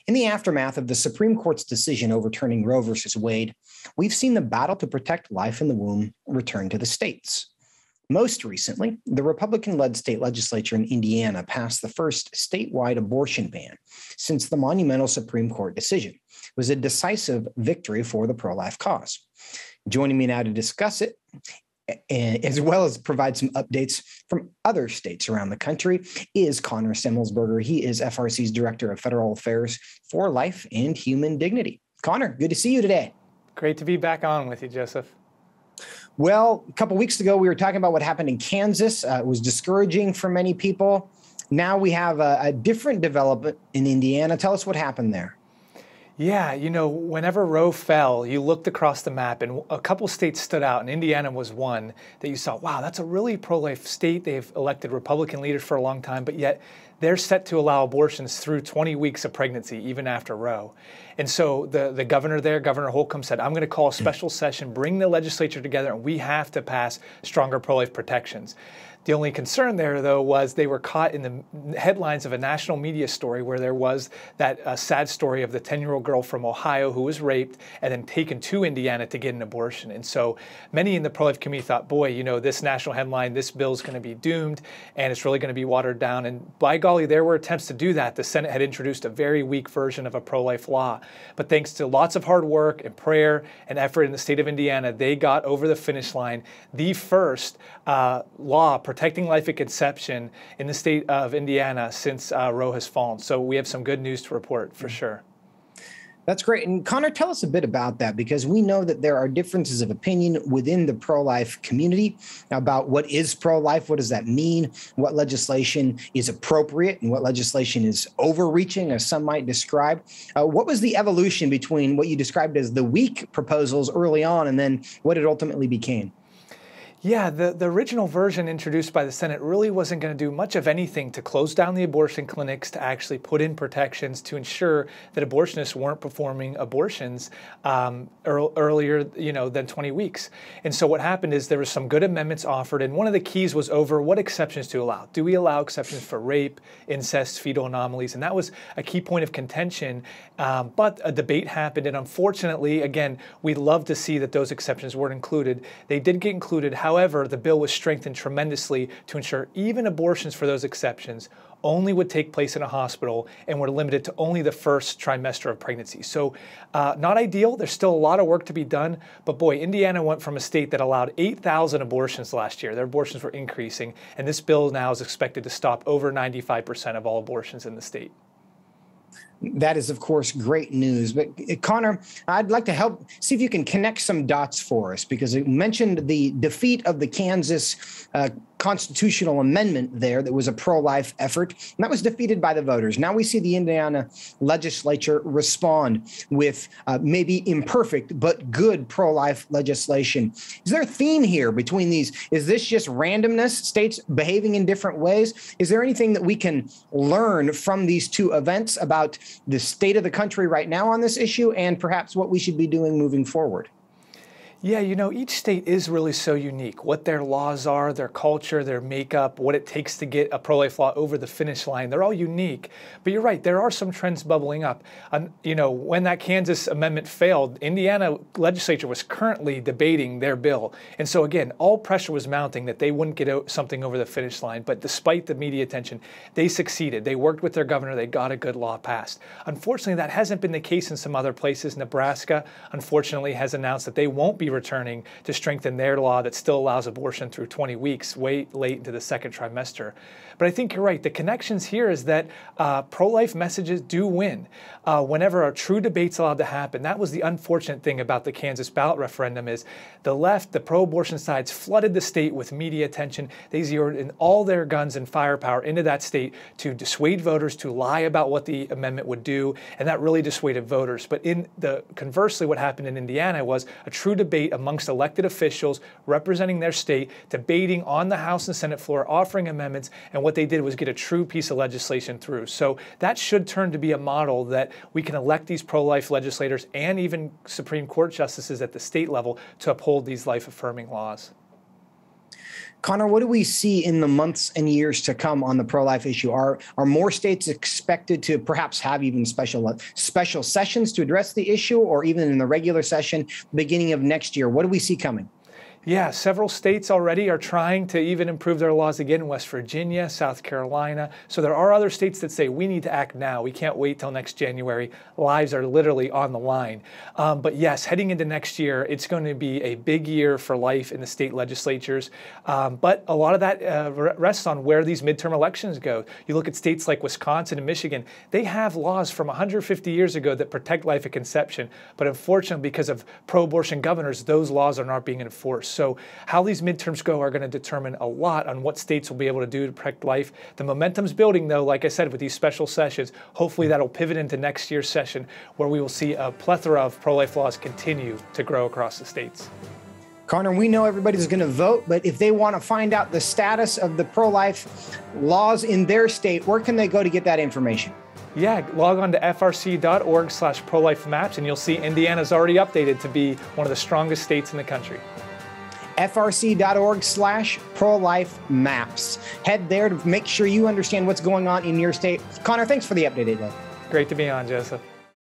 In the aftermath of the Supreme Court's decision overturning Roe v. Wade, we've seen the battle to protect life in the womb return to the states. Most recently, the Republican-led state legislature in Indiana passed the first statewide abortion ban since the monumental Supreme Court decision. It was a decisive victory for the pro-life cause. Joining me now to discuss it, as well as provide some updates from other states around the country, is Connor Semelsberger. He is FRC's Director of Federal Affairs for Life and Human Dignity. Connor, good to see you today. Great to be back on with you, Joseph. Well, a couple weeks ago, we were talking about what happened in Kansas. It was discouraging for many people. Now we have a different development in Indiana. Tell us what happened there. Yeah, you know, whenever Roe fell, you looked across the map and a couple states stood out, and Indiana was one that you saw, wow, that's a really pro-life state. They've elected Republican leaders for a long time, but yet they're set to allow abortions through 20 weeks of pregnancy, even after Roe. And so the governor there, Governor Holcomb, said, I'm going to call a special session, bring the legislature together, and we have to pass stronger pro-life protections. The only concern there, though, was they were caught in the headlines of a national media story where there was that sad story of the 10-year-old girl from Ohio who was raped and then taken to Indiana to get an abortion. And so many in the pro-life community thought, boy, you know, this national headline, this bill is going to be doomed and it's really going to be watered down. And by golly, there were attempts to do that. The Senate had introduced a very weak version of a pro-life law. But thanks to lots of hard work and prayer and effort in the state of Indiana, they got over the finish line the first law protecting life at conception in the state of Indiana since Roe has fallen. So we have some good news to report for sure. That's great. And Connor, tell us a bit about that, because we know that there are differences of opinion within the pro-life community about what is pro-life, what does that mean, what legislation is appropriate and what legislation is overreaching, as some might describe. What was the evolution between what you described as the weak proposals early on and then what it ultimately became? Yeah, the original version introduced by the Senate really wasn't going to do much of anything to close down the abortion clinics, to actually put in protections to ensure that abortionists weren't performing abortions earlier, than 20 weeks. And so what happened is there were some good amendments offered, and one of the keys was over what exceptions to allow. Do we allow exceptions for rape, incest, fetal anomalies? And that was a key point of contention, but a debate happened, and unfortunately, again, we'd love to see that those exceptions weren't included. They did get included. However, the bill was strengthened tremendously to ensure even abortions for those exceptions only would take place in a hospital and were limited to only the first trimester of pregnancy. So not ideal. There's still a lot of work to be done. But boy, Indiana went from a state that allowed 8,000 abortions last year. Their abortions were increasing. And this bill now is expected to stop over 95% of all abortions in the state. That is, of course, great news. But Connor, I'd like to see if you can connect some dots for us, because you mentioned the defeat of the Kansas constitutional amendment there that was a pro-life effort, and that was defeated by the voters. Now we see the Indiana legislature respond with maybe imperfect but good pro-life legislation. Is there a theme here between these? Is this just randomness, states behaving in different ways? Is there anything that we can learn from these two events about the state of the country right now on this issue and perhaps what we should be doing moving forward? Yeah, you know, each state is really so unique. What their laws are, their culture, their makeup, what it takes to get a pro-life law over the finish line, they're all unique. But you're right, there are some trends bubbling up. When that Kansas amendment failed, Indiana legislature was currently debating their bill. And so again, all pressure was mounting that they wouldn't get something over the finish line. But despite the media attention, they succeeded. They worked with their governor. They got a good law passed. Unfortunately, that hasn't been the case in some other places. Nebraska, unfortunately, has announced that they won't be returning to strengthen their law that still allows abortion through 20 weeks, way late into the second trimester. But I think you're right. The connections here is that pro-life messages do win. Whenever a true debate's allowed to happen, that was the unfortunate thing about the Kansas ballot referendum is the left, the pro-abortion sides, flooded the state with media attention. They zeroed in all their guns and firepower into that state to dissuade voters, to lie about what the amendment would do, and that really dissuaded voters. But conversely, what happened in Indiana was a true debate amongst elected officials representing their state, debating on the House and Senate floor, offering amendments, and what they did was get a true piece of legislation through. So that should turn to be a model that we can elect these pro-life legislators and even Supreme Court justices at the state level to uphold these life-affirming laws. Connor, what do we see in the months and years to come on the pro-life issue? Are more states expected to perhaps have even special sessions to address the issue, or even in the regular session beginning of next year? What do we see coming? Yeah, several states already are trying to even improve their laws again, West Virginia, South Carolina. So there are other states that say we need to act now. We can't wait till next January. Lives are literally on the line. But yes, heading into next year, it's going to be a big year for life in the state legislatures. But a lot of that rests on where these midterm elections go. You look at states like Wisconsin and Michigan, they have laws from 150 years ago that protect life at conception. But unfortunately, because of pro-abortion governors, those laws are not being enforced. So how these midterms go are going to determine a lot on what states will be able to do to protect life. The momentum's building, though, like I said, with these special sessions. Hopefully that'll pivot into next year's session, where we will see a plethora of pro-life laws continue to grow across the states. Connor, we know everybody's going to vote, but if they want to find out the status of the pro-life laws in their state, where can they go to get that information? Yeah, log on to frc.org/prolife maps, and you'll see Indiana's already updated to be one of the strongest states in the country. frc.org/pro-life maps. Head there to make sure you understand what's going on in your state. Connor, thanks for the update today. Great to be on, Joseph.